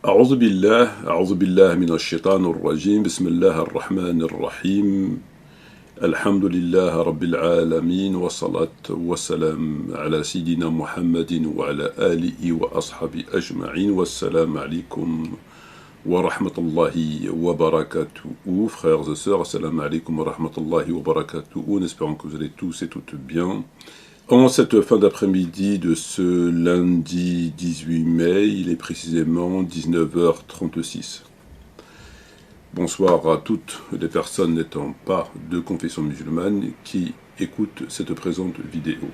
أعوذ بالله من الشيطان الرجيم بسم الله الرحمن الرحيم الحمد لله رب العالمين والصلاة والسلام على سيدنا محمد وعلى آله وأصحابه أجمعين والسلام عليكم ورحمة الله وبركاته. Frères et sœurs, assalamu alaikum wa rahmatullahi wa barakatuh. En espérant que vous allez tous et toutes bien. En cette fin d'après-midi de ce lundi 18 mai, il est précisément 19h36. Bonsoir à toutes les personnes n'étant pas de confession musulmane qui écoutent cette présente vidéo.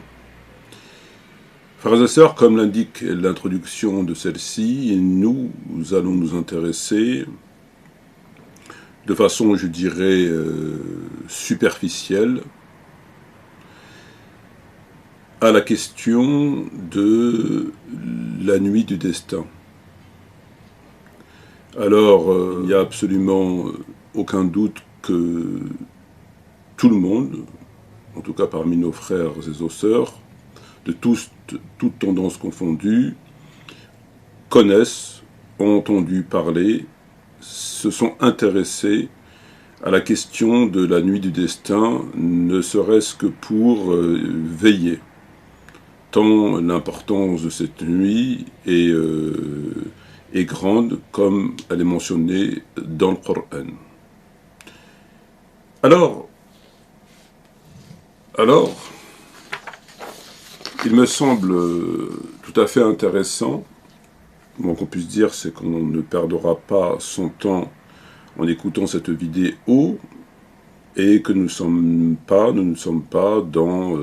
Frères et sœurs, comme l'indique l'introduction de celle-ci, nous allons nous intéresser de façon, je dirais, superficielle à la question de la nuit du destin. Alors, il n'y a absolument aucun doute que tout le monde, en tout cas parmi nos frères et nos sœurs, de toutes tendances confondues, connaissent, ont entendu parler, se sont intéressés à la question de la nuit du destin, ne serait-ce que pour veiller. Tant l'importance de cette nuit est grande, comme elle est mentionnée dans le Coran. Alors, il me semble tout à fait intéressant, qu'on puisse dire, c'est qu'on ne perdra pas son temps en écoutant cette vidéo, et que nous ne sommes pas dans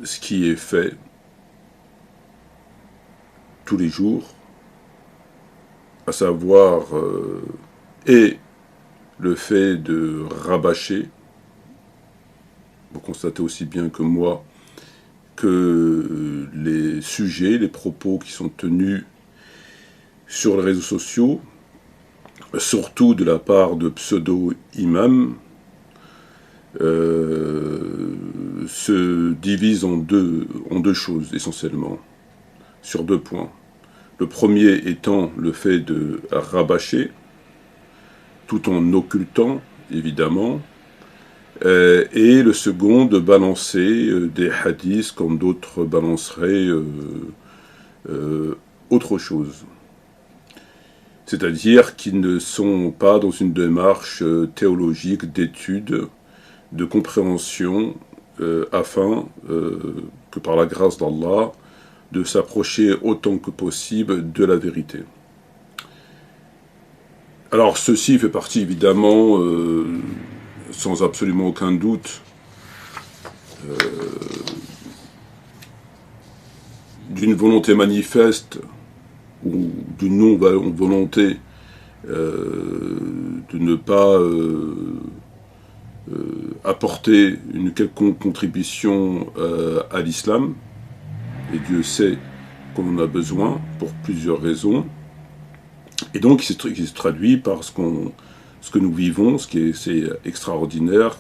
ce qui est fait tous les jours, à savoir et le fait de rabâcher. Vous constatez aussi bien que moi que les sujets, les propos qui sont tenus sur les réseaux sociaux, surtout de la part de pseudo-imams, se divise en deux choses essentiellement, sur deux points. Le premier étant le fait de rabâcher, tout en occultant, évidemment, et le second de balancer des hadiths comme d'autres balanceraient autre chose. C'est-à-dire qu'ils ne sont pas dans une démarche théologique d'étude, de compréhension, afin que par la grâce d'Allah, de s'approcher autant que possible de la vérité. Alors ceci fait partie évidemment, sans absolument aucun doute, d'une volonté manifeste ou d'une non-volonté de ne pas apporter une quelconque contribution à l'islam, et Dieu sait qu'on en a besoin pour plusieurs raisons, et donc qui se traduit par ce que nous vivons, c'est extraordinaire,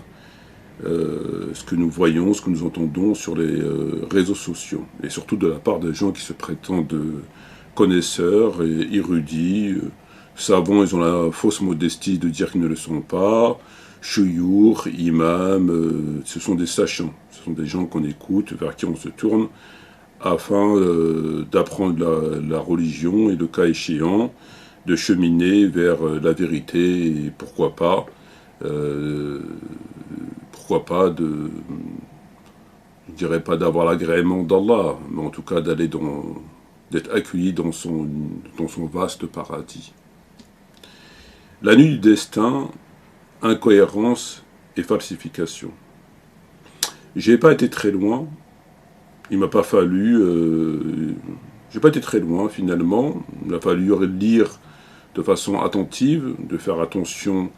ce que nous voyons, ce que nous entendons sur les réseaux sociaux, et surtout de la part des gens qui se prétendent connaisseurs et érudits, savants. Ils ont la fausse modestie de dire qu'ils ne le sont pas. Chouyour, imam, ce sont des sachants, ce sont des gens qu'on écoute, vers qui on se tourne, afin d'apprendre la religion et, le cas échéant, de cheminer vers la vérité, et pourquoi pas je dirais pas d'avoir l'agrément d'Allah, mais en tout cas d'être accueilli dans son vaste paradis. La nuit du destin, incohérence et falsification. J'ai pas été très loin, il m'a pas fallu, j'ai pas été très loin finalement, il m'a fallu lire de façon attentive, de faire attention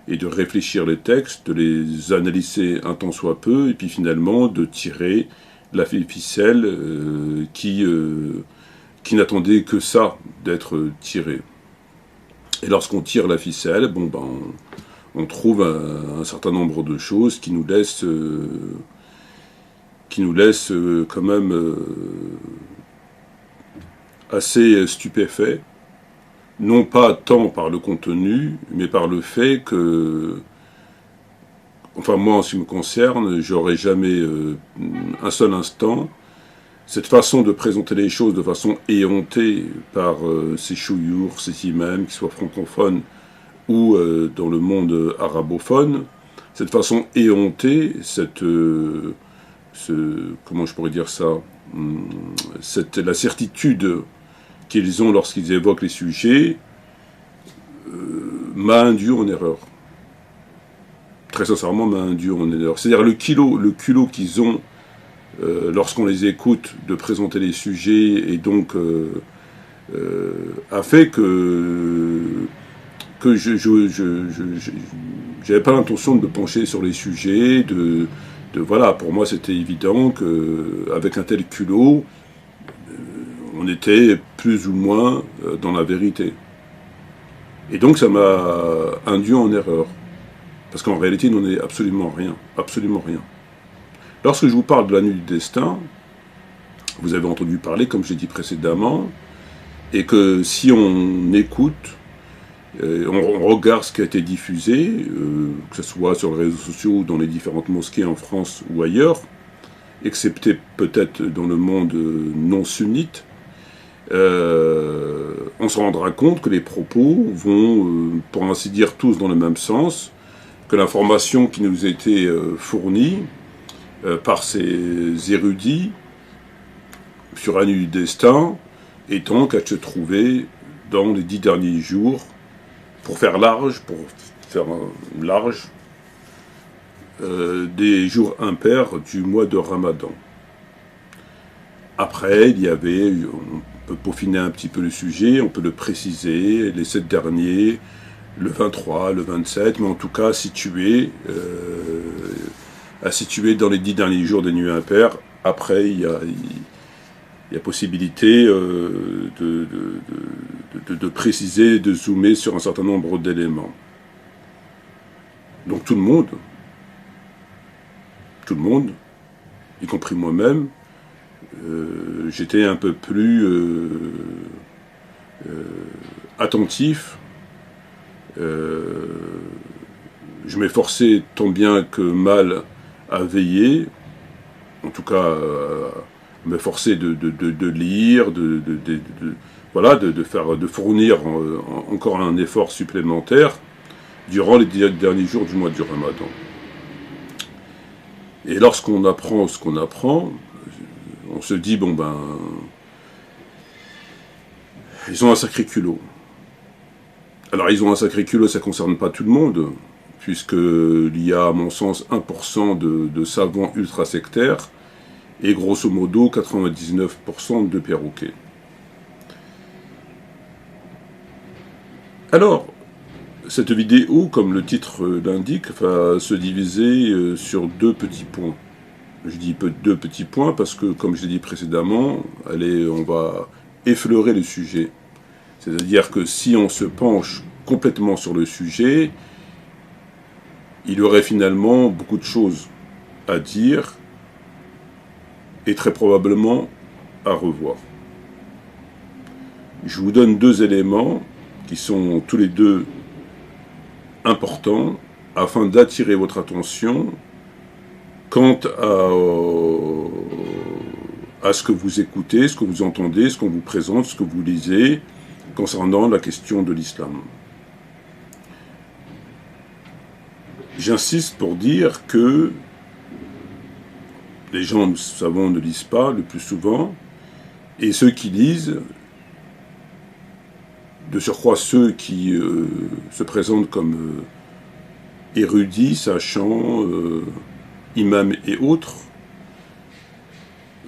et de réfléchir les textes, de les analyser un tant soit peu, et puis finalement de tirer la ficelle qui n'attendait que ça d'être tirée. Et lorsqu'on tire la ficelle, on trouve un certain nombre de choses qui nous laissent quand même assez stupéfait, non pas tant par le contenu, mais par le fait que, enfin moi en ce qui me concerne, j'aurais jamais un seul instant cette façon de présenter les choses de façon éhontée par ces chouyours, ces imams, qu'ils soient francophones ou dans le monde arabophone, cette façon éhontée, comment je pourrais dire ça, la certitude qu'ils ont lorsqu'ils évoquent les sujets, m'a induit en erreur. Très sincèrement, m'a induit en erreur. C'est-à-dire le culot qu'ils ont lorsqu'on les écoute de présenter les sujets, et donc a fait que j'avais pas l'intention de me pencher sur les sujets, voilà, pour moi c'était évident qu'avec un tel culot, on était plus ou moins dans la vérité. Et donc ça m'a induit en erreur. Parce qu'en réalité, il n'en est absolument rien. Absolument rien. Lorsque je vous parle de la nuit du destin, vous avez entendu parler, comme j'ai dit précédemment, et que si on écoute, on regarde ce qui a été diffusé, que ce soit sur les réseaux sociaux ou dans les différentes mosquées en France ou ailleurs, excepté peut-être dans le monde non sunnite, on se rendra compte que les propos vont, pour ainsi dire, tous dans le même sens, que l'information qui nous a été fournie par ces érudits sur la nuit du destin étant qu'à se trouver dans les 10 derniers jours, pour faire large, des jours impairs du mois de Ramadan. Après, on peut peaufiner un petit peu le sujet, on peut le préciser, les 7 derniers, le 23, le 27, mais en tout cas situé dans les 10 derniers jours des nuits impaires. Après, il y a possibilité de préciser, de zoomer sur un certain nombre d'éléments. Donc tout le monde, y compris moi-même, j'étais un peu plus attentif. Je m'efforçais tant bien que mal à veiller, en tout cas m'efforcer de lire, de fournir encore un effort supplémentaire durant les derniers jours du mois du Ramadan. Et lorsqu'on apprend ce qu'on apprend, on se dit, ils ont un sacré culot. Alors ils ont un sacré culot, ça ne concerne pas tout le monde, puisqu'il y a à mon sens 1% de savants ultra-sectaires, et grosso modo 99% de perroquets. Alors, cette vidéo, comme le titre l'indique, va se diviser sur 2 petits points. Je dis 2 petits points parce que, comme je l'ai dit précédemment, on va effleurer le sujet. C'est-à-dire que si on se penche complètement sur le sujet, il y aurait finalement beaucoup de choses à dire et très probablement à revoir. Je vous donne 2 éléments qui sont tous les 2 importants afin d'attirer votre attention quant à ce que vous écoutez, ce que vous entendez, ce qu'on vous présente, ce que vous lisez concernant la question de l'islam. J'insiste pour dire que les gens, nous savons, ne lisent pas le plus souvent, et ceux qui lisent, de surcroît ceux qui se présentent comme érudits, sachants, imams et autres,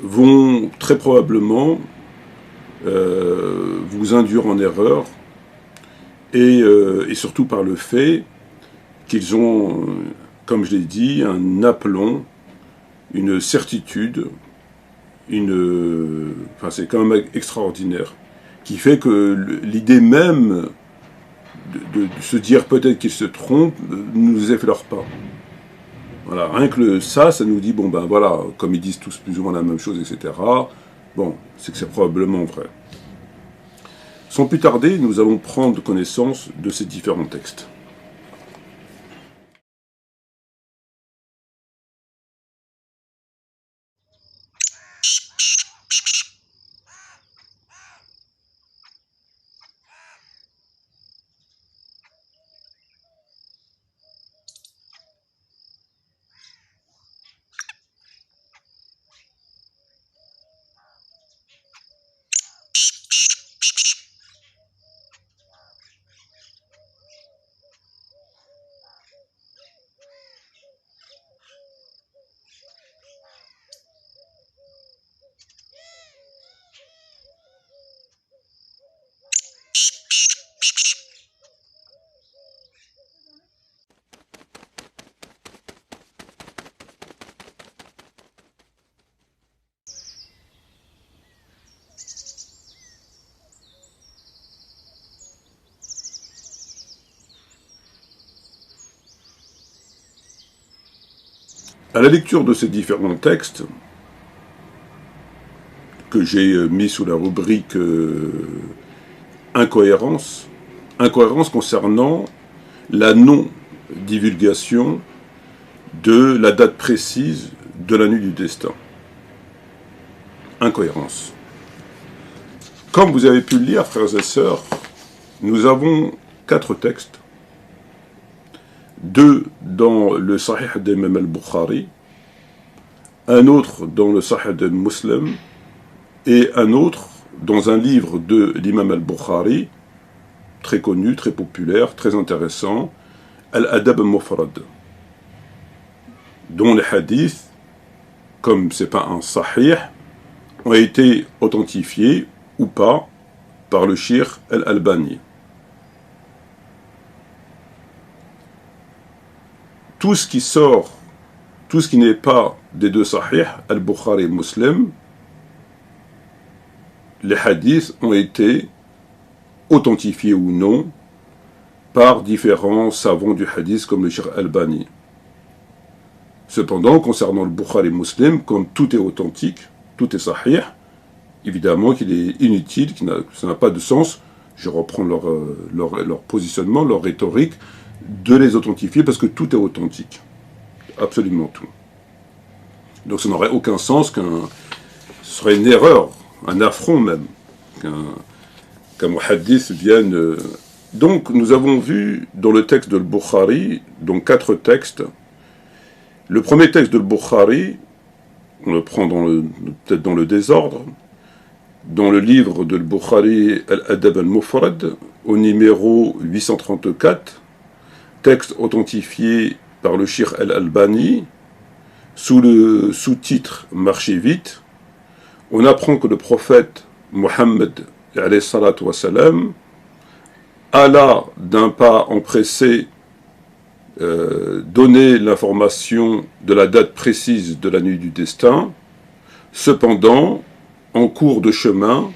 vont très probablement vous induire en erreur, et surtout par le fait qu'ils ont, comme je l'ai dit, un aplomb, une certitude, c'est quand même extraordinaire, qui fait que l'idée même de se dire peut-être qu'ils se trompent ne nous effleure pas. Voilà, rien que ça nous dit, voilà, comme ils disent tous plus ou moins la même chose, etc., c'est que c'est probablement vrai. Sans plus tarder, nous allons prendre connaissance de ces différents textes. À la lecture de ces différents textes, que j'ai mis sous la rubrique incohérence concernant la non-divulgation de la date précise de la nuit du destin. Incohérence. Comme vous avez pu le lire, frères et sœurs, nous avons 4 textes. 2 dans le Sahih d'Imam al-Bukhari, un autre dans le Sahih de Muslim, et un autre dans un livre de l'imam al-Bukhari, très connu, très populaire, très intéressant, Al-Adab al-Mufrad, dont les hadiths, comme c'est pas un sahih, ont été authentifiés ou pas par le Cheikh Al-Albani. Tout ce qui sort, tout ce qui n'est pas des 2 sahih, Al-Bukhari et Muslim, les hadiths ont été authentifiés ou non par différents savants du hadith comme le Cheikh Albani. Cependant, concernant le Bukhari et Muslim, comme tout est authentique, tout est sahih, évidemment qu'il est inutile, ça n'a pas de sens, je reprends leur positionnement, leur rhétorique, de les authentifier parce que tout est authentique. Absolument tout. Donc ça n'aurait aucun sens ce serait une erreur, un affront même, qu'un muhaddith vienne... Donc nous avons vu dans le texte de Bukhari, donc 4 textes. Le premier texte de Bukhari, on le prend peut-être dans le désordre, dans le livre de Bukhari Al-Adab al-Mufrad, au numéro 834, texte authentifié par le Cheikh Al-Albani, sous le sous-titre « Marchez vite », on apprend que le prophète Mohammed alla d'un pas empressé donner l'information de la date précise de la nuit du destin. Cependant, en cours de chemin,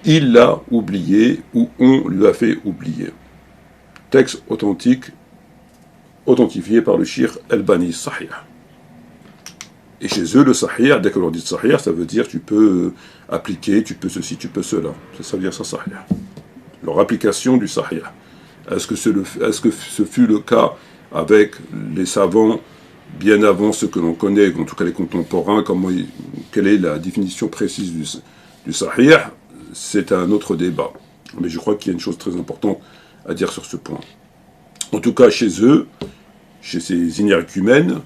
il l'a oublié ou on lui a fait oublier. Texte authentique, authentifié par le Cheikh Albani Sahih. Et chez eux, le Sahih, dès que l'on dit Sahih, ça veut dire tu peux appliquer, tu peux ceci, tu peux cela. Ça veut dire ça Sahih. Leur application du Sahih. Est-ce que ce fut le cas avec les savants bien avant ce que l'on connaît, en tout cas les contemporains, quelle est la définition précise du Sahih? C'est un autre débat. Mais je crois qu'il y a une chose très importante à dire sur ce point. En tout cas, chez eux, chez ces inercumènes,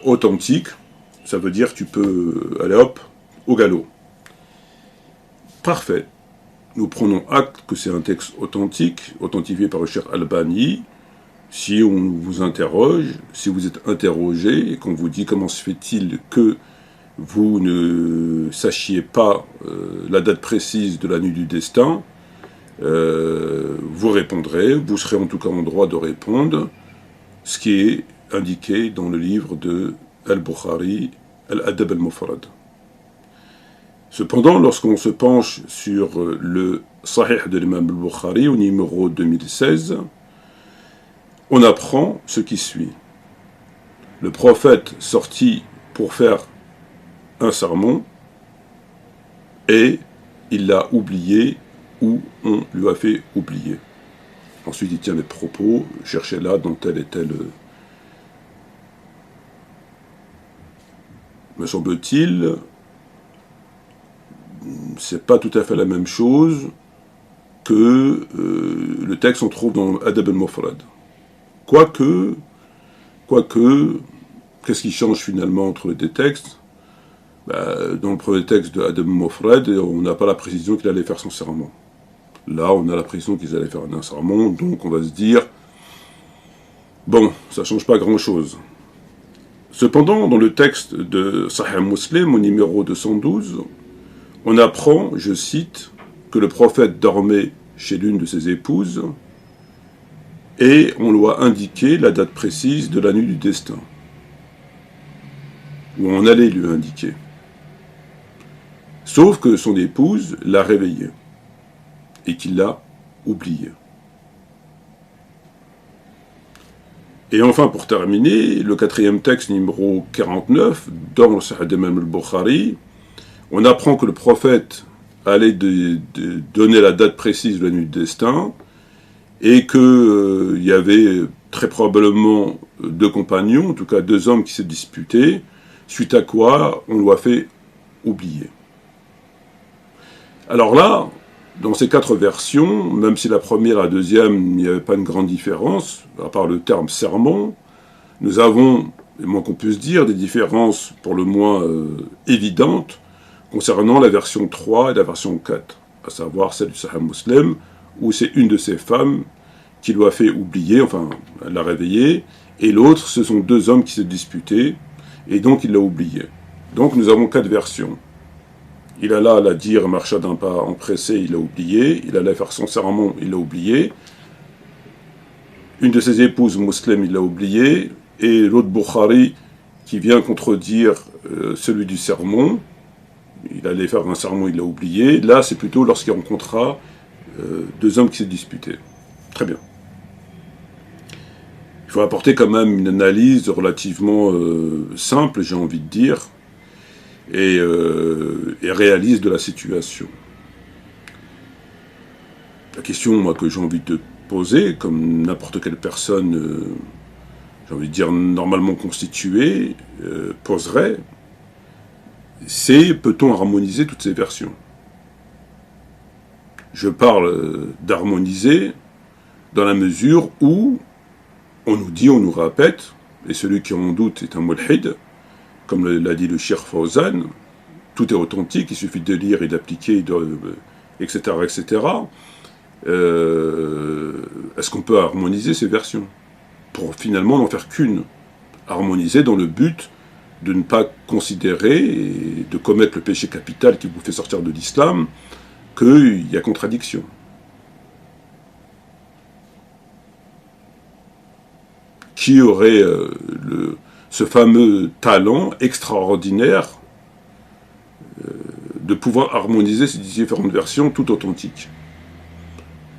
authentique, ça veut dire que tu peux aller hop, au galop. Parfait. Nous prenons acte que c'est un texte authentique, authentifié par le Cheikh Albani. Si on vous interroge, si vous êtes interrogé et qu'on vous dit comment se fait-il que vous ne sachiez pas la date précise de la nuit du destin, vous répondrez, vous serez en tout cas en droit de répondre, ce qui est indiqué dans le livre de Al-Bukhari, Al-Adab al-Mufrad. Cependant, lorsqu'on se penche sur le Sahih de l'imam al-Bukhari, au numéro 2016, on apprend ce qui suit. Le prophète sortit pour faire un sermon, et il l'a oublié où on lui a fait oublier. Ensuite, il tient les propos, cherchez-la dans tel et tel... Me semble-t-il, c'est pas tout à fait la même chose que le texte qu'on trouve dans Adab al-Mufrad. Quoique, qu'est-ce qui change finalement entre les deux textes? Dans le premier texte de Adab al-Mufrad, on n'a pas la précision qu'il allait faire son serment. Là, on a la précision qu'ils allaient faire un serment, donc on va se dire, bon, ça change pas grand-chose. Cependant, dans le texte de Sahih Muslim, au numéro 212, on apprend, je cite, que le prophète dormait chez l'une de ses épouses et on lui a indiqué la date précise de la nuit du destin, ou on allait lui indiquer. Sauf que son épouse l'a réveillé et qu'il l'a oublié. Et enfin, pour terminer, le quatrième texte, numéro 49, dans le Sahih d'Imam al-Bukhari, on apprend que le prophète allait donner la date précise de la nuit du destin, et qu'il y avait très probablement deux compagnons, en tout cas deux hommes qui se disputaient, suite à quoi on lui a fait oublier. Alors là, dans ces quatre versions, même si la première et la deuxième, il n'y avait pas une grande différence, à part le terme serment, nous avons, le moins qu'on puisse dire, des différences pour le moins évidentes concernant la version 3 et la version 4, à savoir celle du Sahih Muslim, où c'est une de ces femmes qui lui a fait oublier, enfin, elle l'a réveillée, et l'autre, ce sont deux hommes qui se disputaient, et donc il l'a oublié. Donc nous avons quatre versions. Il alla la dire, marcha d'un pas empressé, il l'a oublié. Il allait faire son serment, il l'a oublié. Une de ses épouses, Muslim, il l'a oublié. Et l'autre Bukhari, qui vient contredire celui du sermon, il allait faire un sermon, il l'a oublié. Là, c'est plutôt lorsqu'il rencontra deux hommes qui se disputaient. Très bien. Il faut apporter quand même une analyse relativement simple, j'ai envie de dire, et réaliste de la situation. La question, moi, que j'ai envie de poser, comme n'importe quelle personne, j'ai envie de dire normalement constituée, poserait, c'est peut-on harmoniser toutes ces versions? Je parle d'harmoniser dans la mesure où on nous dit, on nous répète, et celui qui en doute est un mulhid, comme l'a dit le Cheikh Fawzan, tout est authentique, il suffit de lire et d'appliquer, etc., etc. Est-ce qu'on peut harmoniser ces versions pour finalement n'en faire qu'une? Harmoniser dans le but de ne pas considérer et de commettre le péché capital qui vous fait sortir de l'islam, qu'il y a contradiction. Qui aurait ce fameux talent extraordinaire de pouvoir harmoniser ces différentes versions toutes authentiques?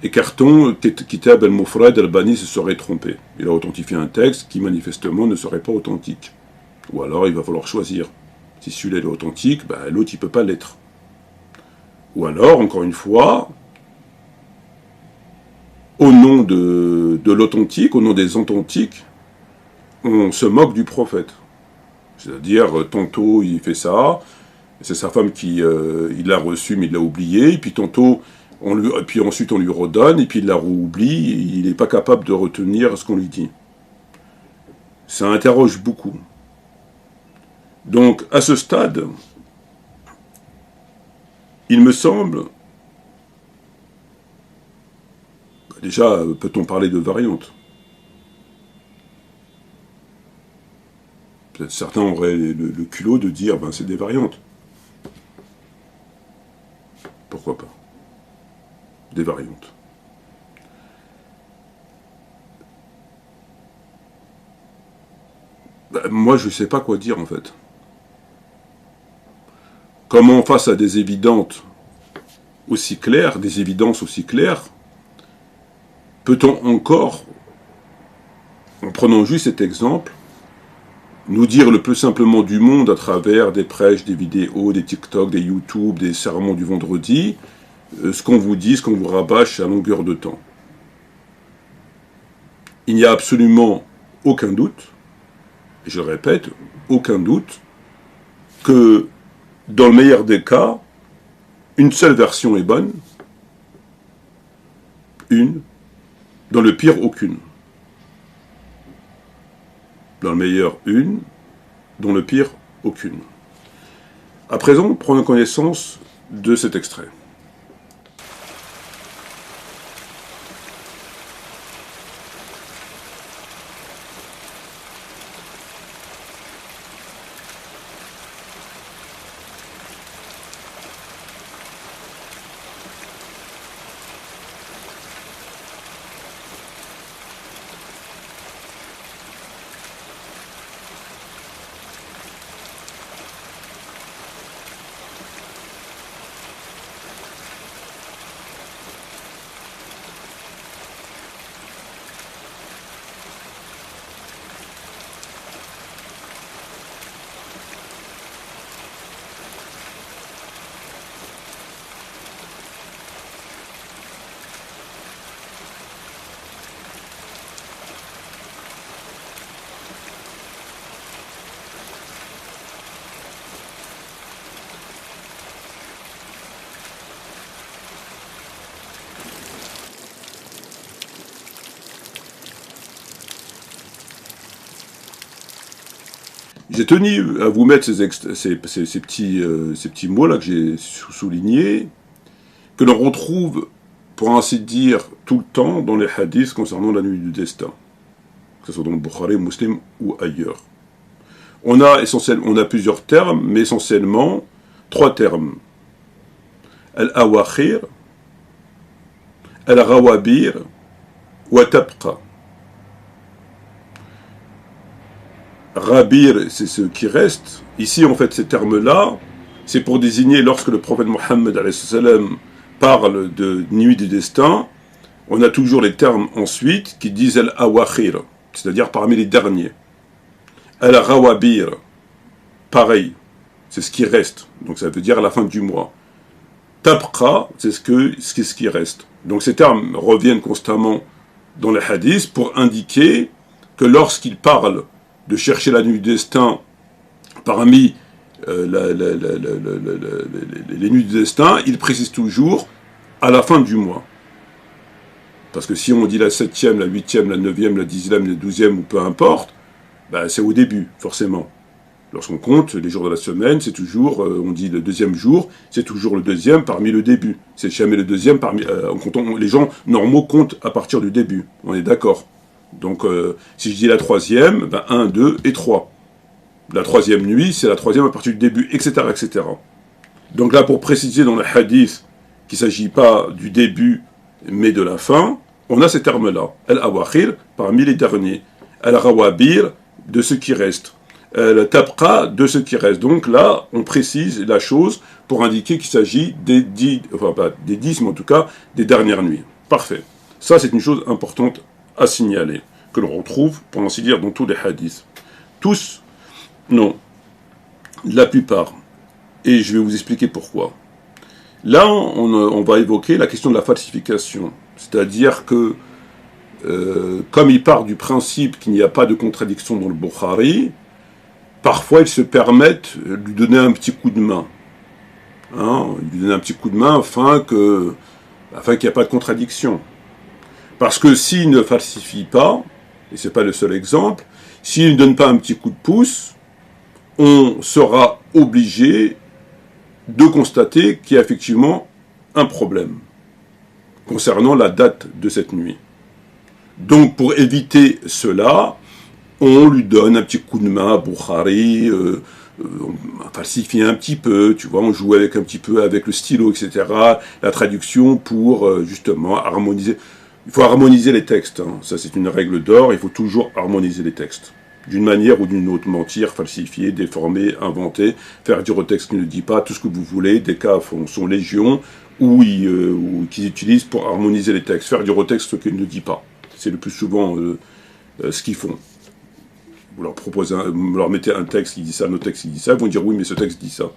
Écartons Kitab al-Mufrad, Albani se serait trompé. Il a authentifié un texte qui manifestement ne serait pas authentique. Ou alors il va falloir choisir. Si celui-là est authentique, l'autre il ne peut pas l'être. Ou alors, encore une fois, au nom de l'authentique, au nom des authentiques, on se moque du prophète. C'est-à-dire, tantôt il fait ça, c'est sa femme qui il l'a reçu mais il l'a oublié, et puis tantôt, puis ensuite on lui redonne, et puis il la oublie, et il n'est pas capable de retenir ce qu'on lui dit. Ça interroge beaucoup. Donc, à ce stade, il me semble, déjà, peut-on parler de variante? Peut-être certains auraient le culot de dire, c'est des variantes. Pourquoi pas? Des variantes. Moi, je ne sais pas quoi dire, en fait. Comment, face à des évidentes aussi claires, des évidences aussi claires, peut-on encore, en prenant juste cet exemple, nous dire le plus simplement du monde à travers des prêches, des vidéos, des TikTok, des YouTube, des sermons du vendredi, ce qu'on vous dit, ce qu'on vous rabâche à longueur de temps. Il n'y a absolument aucun doute, et je le répète, aucun doute, que dans le meilleur des cas, une seule version est bonne, une, dans le pire, aucune. Dans le meilleur, une, dans le pire, aucune. À présent, prenons connaissance de cet extrait. J'ai tenu à vous mettre ces petits mots-là que j'ai soulignés, que l'on retrouve, pour ainsi dire, tout le temps dans les hadiths concernant la nuit du destin, que ce soit dans le Bukhari, Muslim ou ailleurs. On a plusieurs termes, mais essentiellement 3 termes. Al-awakhir, al-rawabir, wa tabqa. Rabir, c'est ce qui reste. Ici, en fait, ces termes-là, c'est pour désigner lorsque le prophète Mohammed parle de nuit du destin, on a toujours les termes ensuite qui disent al-awakhir, c'est-à-dire parmi les derniers. Al-rawabir, pareil, c'est ce qui reste, donc ça veut dire à la fin du mois. Tabqa, c'est ce qui reste. Donc ces termes reviennent constamment dans les hadiths pour indiquer que lorsqu'il parle de chercher la nuit du destin parmi les nuits du destin, il précise toujours à la fin du mois. Parce que si on dit la 7e, la 8e, la 9e, la 10e, la 12e, ou peu importe, ben c'est au début, forcément. Lorsqu'on compte les jours de la semaine, c'est toujours, on dit le 2e jour, c'est toujours le 2e parmi le début. C'est jamais le 2e parmi... les gens normaux comptent à partir du début, on est d'accord. Donc, si je dis la 3e, ben 1, 2 et 3. La 3e nuit, c'est la 3e à partir du début, etc., etc. Donc là, pour préciser dans le hadith qu'il ne s'agit pas du début, mais de la fin, on a ces termes-là. Al-awakhir, parmi les derniers. Al-rawabir, de ce qui reste. Al-tabqa, de ce qui reste. Donc là, on précise la chose pour indiquer qu'il s'agit des 10, enfin pas des 10, mais en tout cas, des dernières nuits. Parfait. Ça, c'est une chose importante à signaler, que l'on retrouve, pour ainsi dire, dans tous les hadiths. Tous, non. La plupart. Et je vais vous expliquer pourquoi. Là, on va évoquer la question de la falsification. C'est-à-dire que, comme il part du principe qu'il n'y a pas de contradiction dans le Bukhari, parfois ils se permettent de lui donner un petit coup de main. Lui donner un petit coup de main afin qu'il n'y ait pas de contradiction. Parce que s'il ne falsifie pas, et ce n'est pas le seul exemple, s'il ne donne pas un petit coup de pouce, on sera obligé de constater qu'il y a effectivement un problème concernant la date de cette nuit. Donc pour éviter cela, on lui donne un petit coup de main à Bukhari, on falsifie un petit peu, tu vois, on joue avec un petit peu avec le stylo, etc., la traduction pour justement harmoniser. Il faut harmoniser les textes, ça c'est une règle d'or, il faut toujours harmoniser les textes. D'une manière ou d'une autre, mentir, falsifier, déformer, inventer, faire dire au texte qui ne dit pas, tout ce que vous voulez, des cas sont légion, ou qu'ils utilisent pour harmoniser les textes, faire dire au texte ce qu'il ne dit pas. C'est le plus souvent ce qu'ils font. Vous leur mettez un texte qui dit ça, un autre texte qui dit ça, ils vont dire oui mais ce texte dit ça.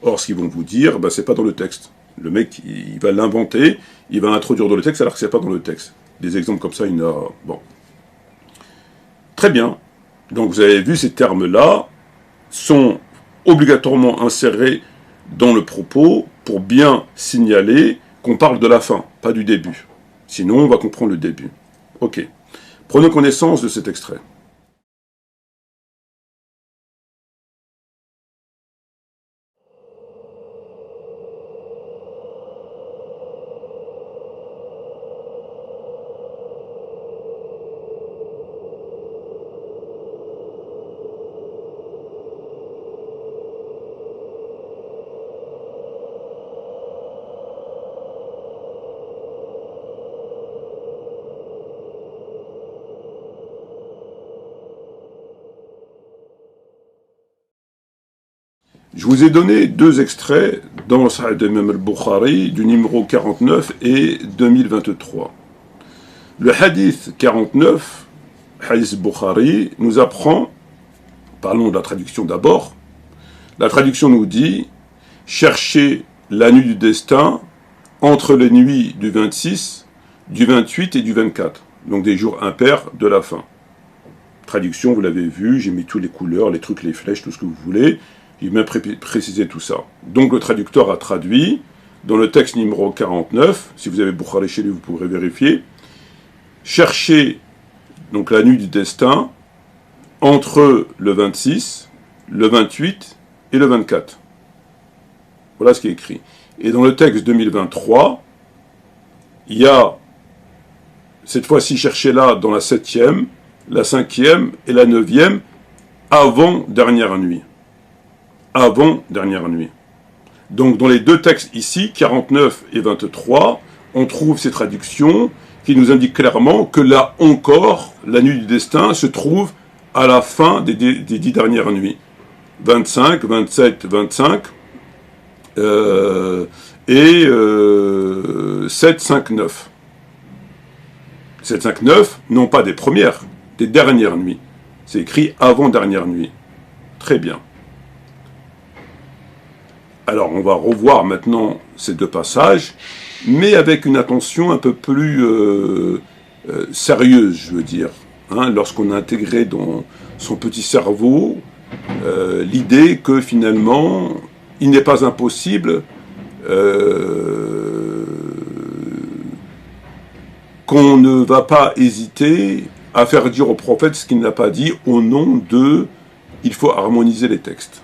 Or ce qu'ils vont vous dire, c'est pas dans le texte. Le mec, il va l'inventer, il va introduire dans le texte alors que c'est pas dans le texte. Des exemples comme ça, il y en a... Bon. Très bien. Donc vous avez vu, ces termes-là sont obligatoirement insérés dans le propos pour bien signaler qu'on parle de la fin, pas du début. Sinon, on va comprendre le début. Ok. Prenons connaissance de cet extrait. Je vous ai donné deux extraits dans le Sahih de Imam al-Bukhari du numéro 49 et 2023. Le hadith 49, hadith Bukhari, nous apprend, parlons de la traduction d'abord, la traduction nous dit « Cherchez la nuit du destin entre les nuits du 26, du 28 et du 24, donc des jours impairs de la fin. » Traduction, vous l'avez vu, j'ai mis toutes les couleurs, les trucs, les flèches, tout ce que vous voulez. Il m'a précisé tout ça. Donc le traducteur a traduit, dans le texte numéro 49, si vous avez Bukhari chez lui, vous pourrez vérifier, cherchez donc la nuit du destin entre le 26, le 28 et le 24. Voilà ce qui est écrit. Et dans le texte 2023, il y a, cette fois-ci, cherchez-la dans la 7e, la 5e et la 9e, avant dernière nuit. Avant dernière nuit. Donc dans les deux textes ici, 49 et 23, on trouve ces traductions qui nous indiquent clairement que là encore, la nuit du destin se trouve à la fin des 10 dernières nuits. 25, 27, 25 et 7, 5, 9. 7, 5, 9, non pas des premières, des dernières nuits. C'est écrit avant dernière nuit. Très bien. Alors, on va revoir maintenant ces deux passages, mais avec une attention un peu plus sérieuse, je veux dire. Hein, lorsqu'on a intégré dans son petit cerveau l'idée que finalement, il n'est pas impossible qu'on ne va pas hésiter à faire dire au prophète ce qu'il n'a pas dit au nom de « il faut harmoniser les textes ».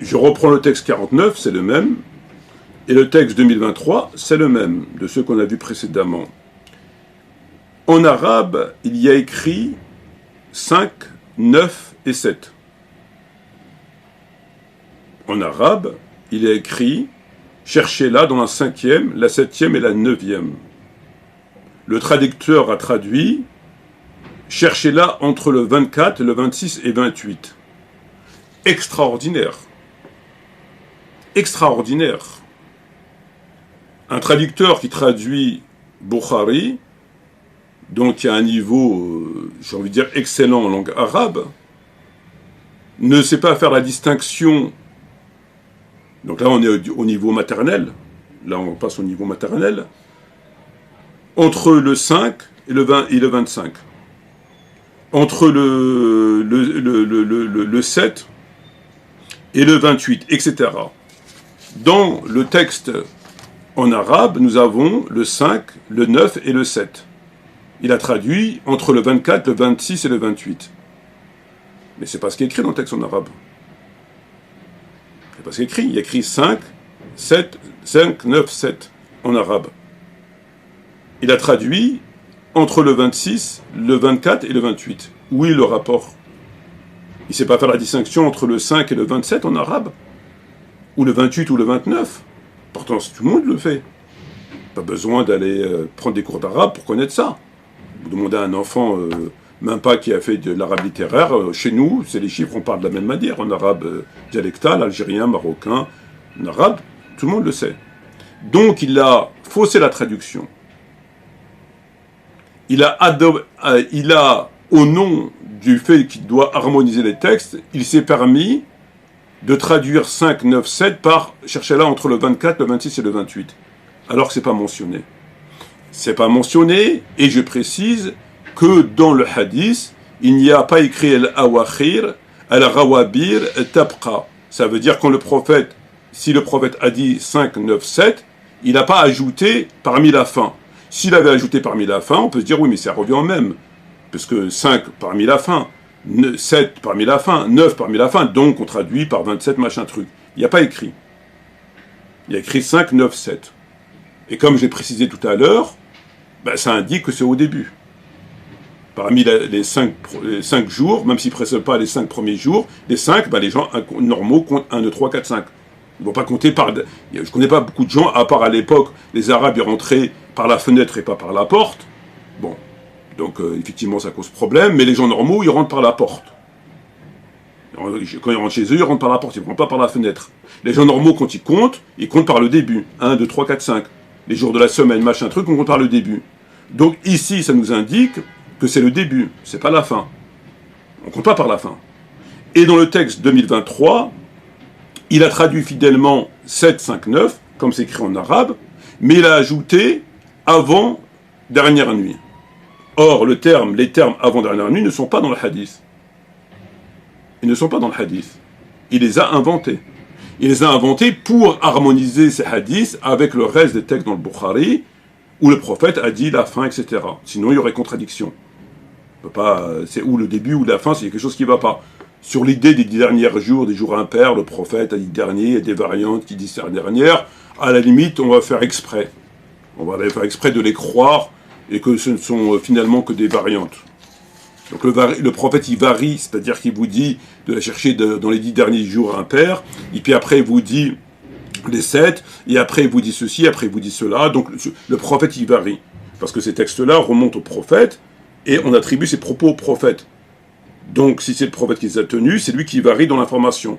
Je reprends le texte 49, c'est le même, et le texte 2023, c'est le même, de ceux qu'on a vus précédemment. En arabe, il y a écrit 5, 9 et 7. En arabe, il y a écrit « Cherchez-la dans la 5e, la 7e et la 9e ». Le traducteur a traduit « Cherchez-la entre le 24, le 26 et 28 ». Extraordinaire. Extraordinaire. Un traducteur qui traduit Bukhari, donc qui a un niveau, j'ai envie de dire, excellent en langue arabe, ne sait pas faire la distinction. Donc là, on est au niveau maternel. Là, on passe au niveau maternel. Entre le 5 et le 20 et le 25. Entre le 7 et le 28, etc. Dans le texte en arabe, nous avons le 5, le 9 et le 7. Il a traduit entre le 24, le 26 et le 28. Mais c'est pas ce qui est écrit dans le texte en arabe. C'est pas ce qui est écrit. Il y a écrit 5, 7, 5, 9, 7 en arabe. Il a traduit entre le 26, le 24 et le 28. Où est le rapport? Il ne sait pas faire la distinction entre le 5 et le 27 en arabe, ou le 28 ou le 29. Pourtant, tout le monde le fait. Pas besoin d'aller prendre des cours d'arabe pour connaître ça. Vous demandez à un enfant, même pas qui a fait de l'arabe littéraire, chez nous, c'est les chiffres, on parle de la même manière, en arabe dialectal, algérien, marocain, en arabe, tout le monde le sait. Donc il a faussé la traduction. Il a, au nom du fait qu'il doit harmoniser les textes, il s'est permis de traduire 5, 9, 7 par, cherchez là, entre le 24, le 26 et le 28. Alors que c'est pas mentionné. C'est pas mentionné, et je précise que dans le hadith, il n'y a pas écrit al-awakhir, al-rawabir, tabqa. Ça veut dire quand le prophète, si le prophète a dit 5, 9, 7, il n'a pas ajouté parmi la fin. S'il avait ajouté parmi la fin, on peut se dire oui, mais ça revient au même. Parce que 5 parmi la fin, 7 parmi la fin, 9 parmi la fin, donc on traduit par 27 machin truc. Il n'y a pas écrit. Il y a écrit 5, 9, 7. Et comme j'ai précisé tout à l'heure, ben, ça indique que c'est au début. Parmi les 5 jours, même s'ils ne précèdent pas les 5 premiers jours, les 5, ben, les gens normaux comptent 1, 2, 3, 4, 5. Ils ne vont pas compter par... Je ne connais pas beaucoup de gens, à part à l'époque, les Arabes, ils rentraient par la fenêtre et pas par la porte. Bon, donc effectivement, ça cause problème, mais les gens normaux, ils rentrent par la porte. Quand ils rentrent chez eux, ils rentrent par la porte, ils ne rentrent pas par la fenêtre. Les gens normaux, quand ils comptent par le début. 1, 2, 3, 4, 5. Les jours de la semaine, machin truc, on compte par le début. Donc ici, ça nous indique que c'est le début, c'est pas la fin. On compte pas par la fin. Et dans le texte 2023, il a traduit fidèlement 7, 5, 9, comme c'est écrit en arabe, mais il a ajouté avant dernière nuit. Or, les termes avant dernière nuit ne sont pas dans le hadith. Ils ne sont pas dans le hadith. Il les a inventés. Il les a inventés pour harmoniser ces hadiths avec le reste des textes dans le Bukhari, où le prophète a dit la fin, etc. Sinon, il y aurait contradiction. On peut pas, c'est ou le début ou la fin, c'est quelque chose qui ne va pas. Sur l'idée des 10 derniers jours, des jours impairs, le prophète a dit dernier, il y a des variantes qui disent dernière. À la limite, on va faire exprès. On va faire exprès de les croire et que ce ne sont finalement que des variantes. Donc le prophète, il varie, c'est-à-dire qu'il vous dit de la chercher dans les 10 derniers jours impairs, et puis après il vous dit les 7, et après il vous dit ceci, après il vous dit cela. Donc le prophète, il varie. Parce que ces textes-là remontent au prophète, et on attribue ses propos au prophète. Donc si c'est le prophète qui les a tenus, c'est lui qui varie dans l'information.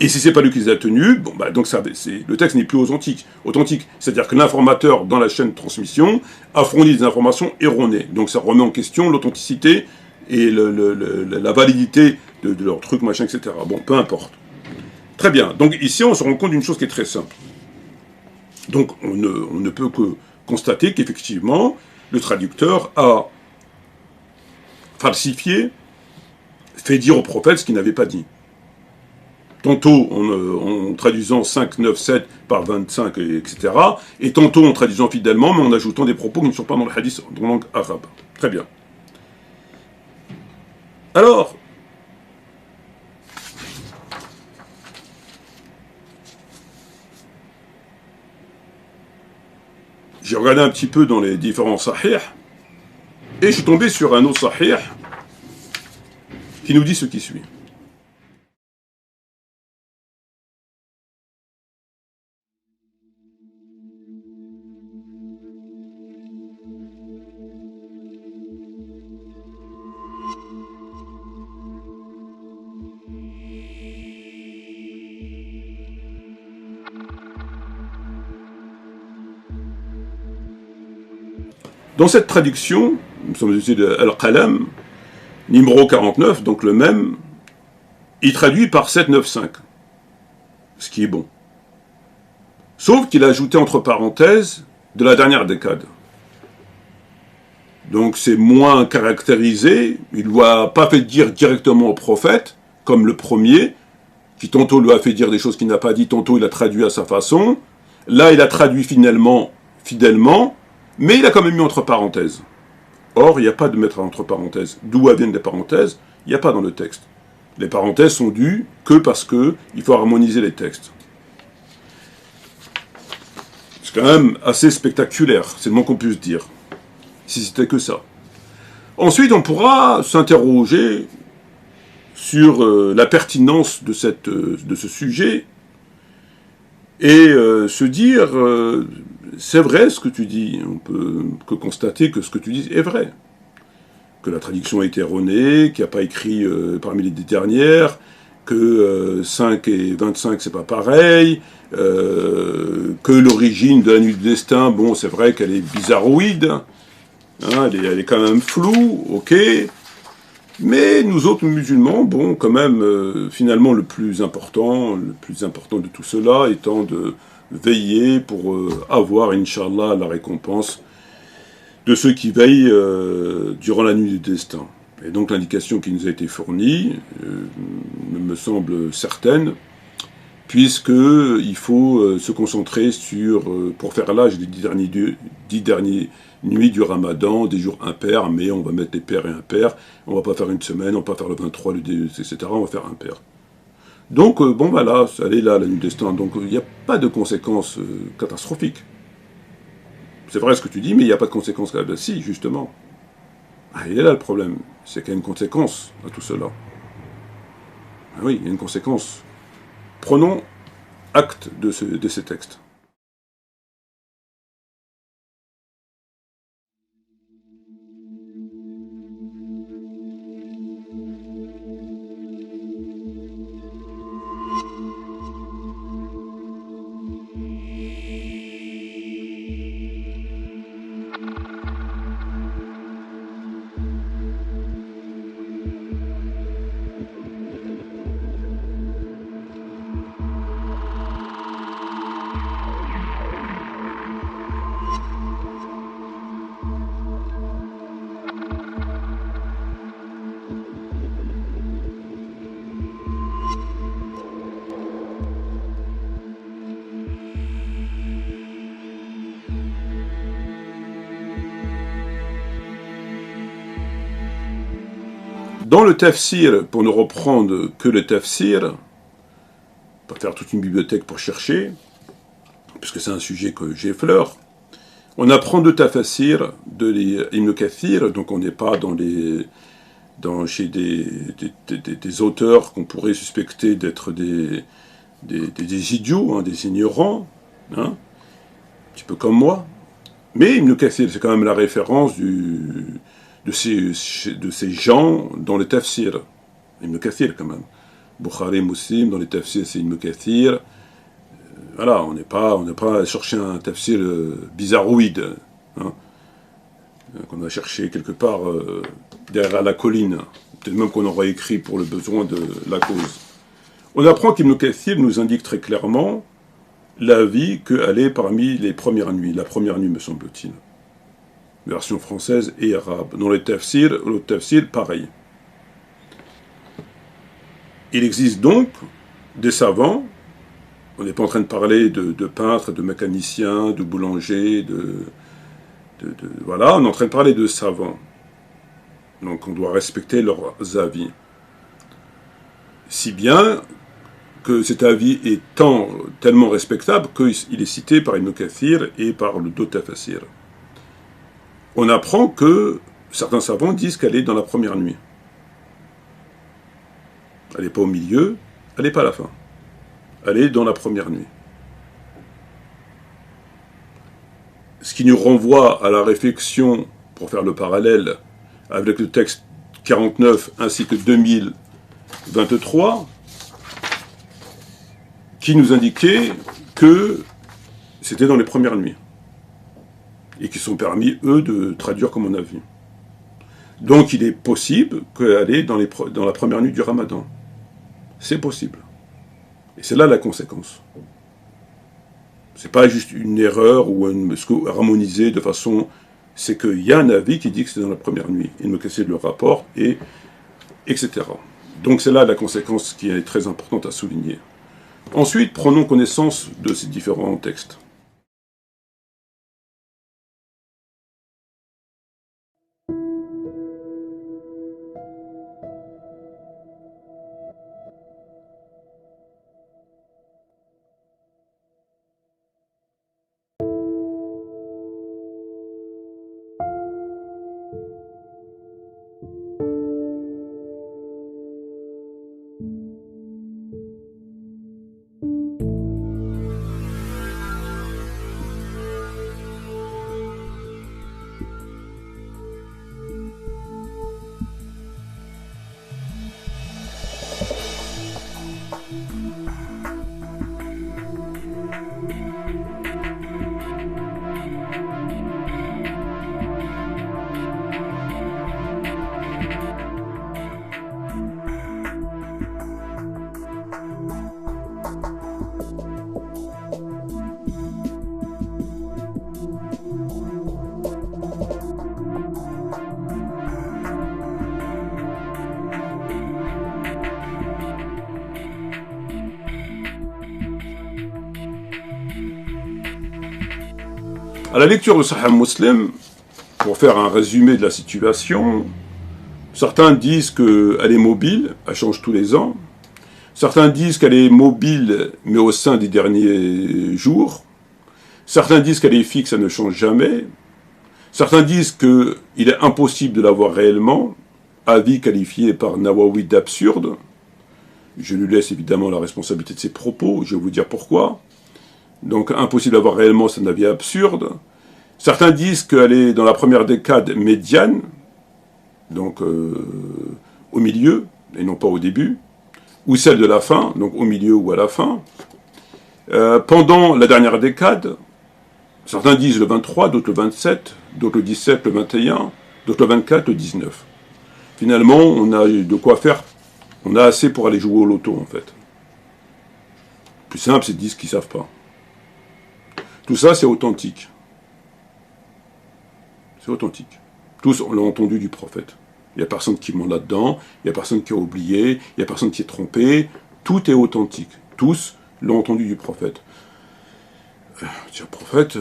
Et si c'est pas lui qui les a tenus, bon, bah, donc le texte n'est plus authentique. C'est-à-dire que l'informateur dans la chaîne de transmission a fourni des informations erronées. Donc ça remet en question l'authenticité et la validité de leur truc, machin, etc. Bon, peu importe. Très bien. Donc ici, on se rend compte d'une chose qui est très simple. Donc on ne peut que constater qu'effectivement, le traducteur a falsifié, fait dire au prophète ce qu'il n'avait pas dit. Tantôt en traduisant 5, 9, 7 par 25, etc. Et tantôt en traduisant fidèlement, mais en ajoutant des propos qui ne sont pas dans le hadith dans la langue arabe. Très bien. Alors, j'ai regardé un petit peu dans les différents sahih, et je suis tombé sur un autre sahih qui nous dit ce qui suit. Dans cette traduction, nous sommes utilisés de Al-Qalam, numéro 49, donc le même, il traduit par 795, ce qui est bon. Sauf qu'il a ajouté entre parenthèses de la dernière décade. Donc c'est moins caractérisé, il ne l'a pas fait dire directement au prophète, comme le premier, qui tantôt lui a fait dire des choses qu'il n'a pas dit, tantôt il a traduit à sa façon. Là, il a traduit fidèlement, mais il a quand même mis entre parenthèses. Or, il n'y a pas de mettre entre parenthèses. D'où viennent les parenthèses? Il n'y a pas dans le texte. Les parenthèses sont dues que parce qu'il faut harmoniser les textes. C'est quand même assez spectaculaire, c'est le moins qu'on puisse dire. Si c'était que ça. Ensuite, on pourra s'interroger sur la pertinence de ce sujet et se dire c'est vrai ce que tu dis, on peut que constater que ce que tu dis est vrai, que la traduction a été erronée, qu'il n'y a pas écrit parmi les 10 dernières, que 5 et 25 c'est pas pareil, que l'origine de la nuit du destin, bon c'est vrai qu'elle est bizarroïde, hein, elle est quand même floue, ok, mais nous autres musulmans, bon quand même, finalement le plus important de tout cela étant de veiller pour avoir, Inch'Allah, la récompense de ceux qui veillent durant la nuit du destin. Et donc l'indication qui nous a été fournie me semble certaine, puisqu'il faut se concentrer sur, pour faire l'âge des 10 derniers nuits du Ramadan, des jours impairs, mais on va mettre les pairs et impairs, on va pas faire une semaine, on va pas faire le 23, le 2, etc., on va faire impair. Donc, bon voilà, elle est là, la nuit du destin, donc il n'y a pas de conséquences catastrophiques. C'est vrai ce que tu dis, mais il n'y a pas de conséquences. Ben, si, justement. Ah, il est là le problème. C'est qu'il y a une conséquence à tout cela. Ah oui, il y a une conséquence. Prenons acte de ces textes. Dans le tafsir, pour ne reprendre que le tafsir, pas faire toute une bibliothèque pour chercher, puisque c'est un sujet que j'effleure, on apprend de tafsir, de Ibn Kathir, donc on n'est pas chez des auteurs qu'on pourrait suspecter d'être des idiots, hein, des ignorants, hein, un petit peu comme moi. Mais Ibn Kathir, c'est quand même la référence de ces gens dans le tafsir. Ibn Kathir, quand même. Bukhari, Muslim, dans les tafsirs, c'est Ibn Kathir. Voilà, on n'est pas à chercher un tafsir bizarroïde, hein, qu'on a cherché quelque part derrière la colline. Peut-être même qu'on aura écrit pour le besoin de la cause. On apprend qu'Ibn Kathir nous indique très clairement la vie qu'elle est parmi les premières nuits. La première nuit, me semble-t-il. Version française et arabe. Dans le tafsir, pareil. Il existe donc des savants, on n'est pas en train de parler de peintres, de mécaniciens, de boulangers, voilà, on est en train de parler de savants. Donc on doit respecter leurs avis. Si bien que cet avis est tellement respectable qu'il est cité par Ibn Kathir et par le Tafsir. On apprend que certains savants disent qu'elle est dans la première nuit. Elle n'est pas au milieu, elle n'est pas à la fin. Elle est dans la première nuit. Ce qui nous renvoie à la réflexion, pour faire le parallèle avec le texte 49 ainsi que 2023, qui nous indiquait que c'était dans les premières nuits, et qui sont permis, eux, de traduire comme on a vu. Donc il est possible qu'elle est dans la première nuit du Ramadan. C'est possible. Et c'est là la conséquence. C'est pas juste une erreur ou harmonisé de façon... C'est qu'il y a un avis qui dit que c'est dans la première nuit. Il me cassait le rapport, etc. Donc c'est là la conséquence qui est très importante à souligner. Ensuite, prenons connaissance de ces différents textes. À la lecture de Sahih Muslim, pour faire un résumé de la situation, certains disent qu'elle est mobile, elle change tous les ans. Certains disent qu'elle est mobile, mais au sein des derniers jours. Certains disent qu'elle est fixe, elle ne change jamais. Certains disent qu'il est impossible de la voir réellement, avis qualifié par Nawawi d'absurde. Je lui laisse évidemment la responsabilité de ses propos, je vais vous dire pourquoi. Donc impossible d'avoir réellement, c'est un avis absurde. Certains disent qu'elle est dans la première décade médiane, donc au milieu, et non pas au début, ou celle de la fin, donc au milieu ou à la fin. Pendant la dernière décade, certains disent le 23, d'autres le 27, d'autres le 17, le 21, d'autres le 24, le 19. Finalement, on a de quoi faire, on a assez pour aller jouer au loto en fait. Plus simple, c'est 10 qui ne savent pas. Tout ça, c'est authentique. C'est authentique. Tous, on l'a entendu du prophète. Il n'y a personne qui ment là-dedans, il n'y a personne qui a oublié, il n'y a personne qui est trompé. Tout est authentique. Tous l'ont entendu du prophète. Tiens, prophète...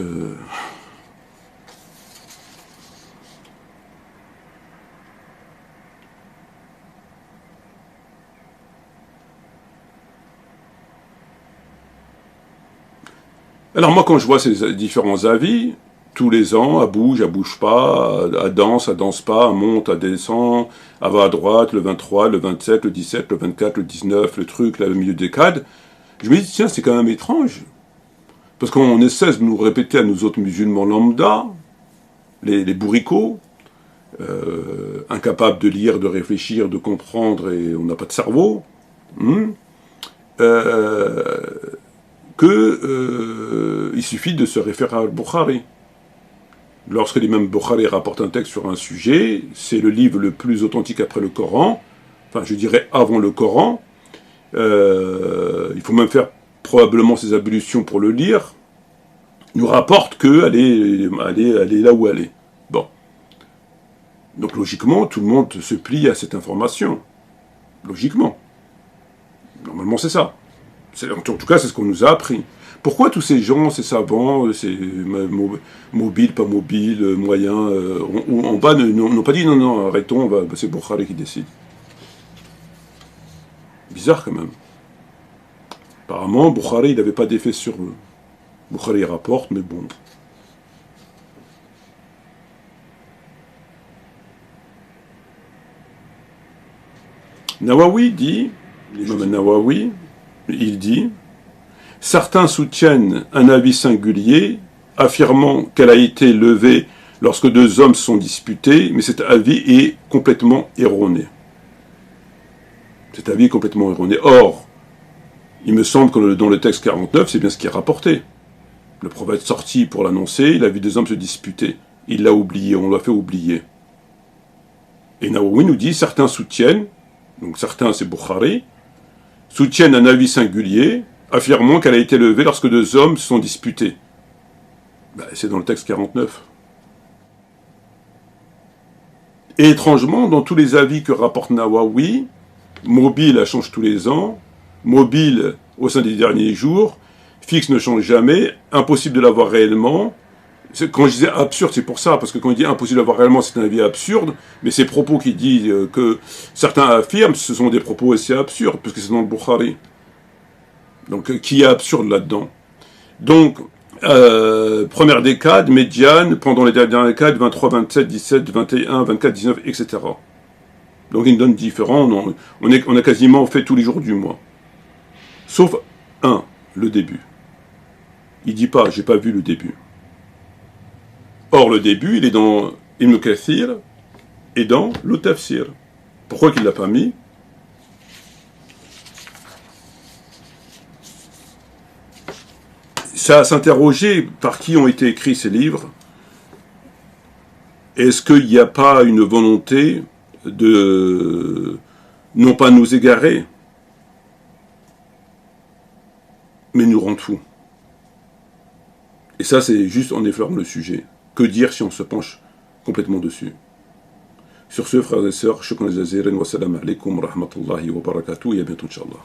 Alors moi, quand je vois ces différents avis, tous les ans, elle bouge pas, elle danse pas, elle monte, elle descend, elle va à droite, le 23, le 27, le 17, le 24, le 19, le truc, là, le milieu des cadres, je me dis, tiens, c'est quand même étrange. Parce qu'on essaie de nous répéter à nous autres musulmans lambda, les bourricots, incapables de lire, de réfléchir, de comprendre, et on n'a pas de cerveau, il suffit de se référer à Al-Bukhari. Lorsque l'imam Bukhari rapporte un texte sur un sujet, c'est le livre le plus authentique après le Coran, enfin je dirais avant le Coran, il faut même faire probablement ses ablutions pour le lire, nous rapporte qu'elle est là où elle est. Bon. Donc logiquement, tout le monde se plie à cette information. Logiquement. Normalement c'est ça. En tout cas, c'est ce qu'on nous a appris. Pourquoi tous ces gens, ces savants, ces mobiles, pas mobiles, moyens, en bas n'ont pas dit non, arrêtons, c'est Bukhari qui décide. Bizarre quand même. Apparemment, Bukhari, il n'avait pas d'effet sur eux. Bukhari rapporte, mais bon. Nawawi dit, l'imam Nawawi, il dit, certains soutiennent un avis singulier, affirmant qu'elle a été levée lorsque deux hommes se sont disputés, mais cet avis est complètement erroné. Cet avis est complètement erroné. Or, il me semble que dans le texte 49, c'est bien ce qui est rapporté. Le prophète sortit pour l'annoncer, il a vu deux hommes se disputer. Il l'a oublié, on l'a fait oublier. Et Nawawi nous dit, certains soutiennent, donc certains c'est Bukhari, soutiennent un avis singulier, affirmant qu'elle a été levée lorsque deux hommes se sont disputés. C'est dans le texte 49. Et étrangement, dans tous les avis que rapporte Nawawi, mobile, elle change tous les ans, mobile au sein des derniers jours, fixe ne change jamais, impossible de l'avoir réellement. Quand je disais absurde, c'est pour ça, parce que quand il dit impossible d'avoir réellement, c'est un avis absurde, mais ces propos qui disent que certains affirment, ce sont des propos aussi absurdes, parce que c'est dans le Bukhari. Donc, qui est absurde là-dedans? Donc, première décade, médiane, pendant les dernières décades, 23, 27, 17, 21, 24, 19, etc. Donc, il donne différents, on a quasiment fait tous les jours du mois. Sauf un, le début. Il dit pas, j'ai pas vu le début. Or, le début, il est dans Ibn Kathir et dans le Tafsir. Pourquoi qu'il ne l'a pas mis? Ça a s'interroger par qui ont été écrits ces livres. Est-ce qu'il n'y a pas une volonté de, non pas nous égarer, mais nous rendre fous? Et ça, c'est juste en effleurant le sujet. Que dire si on se penche complètement dessus? Sur ce, frères et sœurs, shukran jazilan wa salam alaikum wa rahmatullahi wa barakatuh, et à bientôt, Inch'Allah.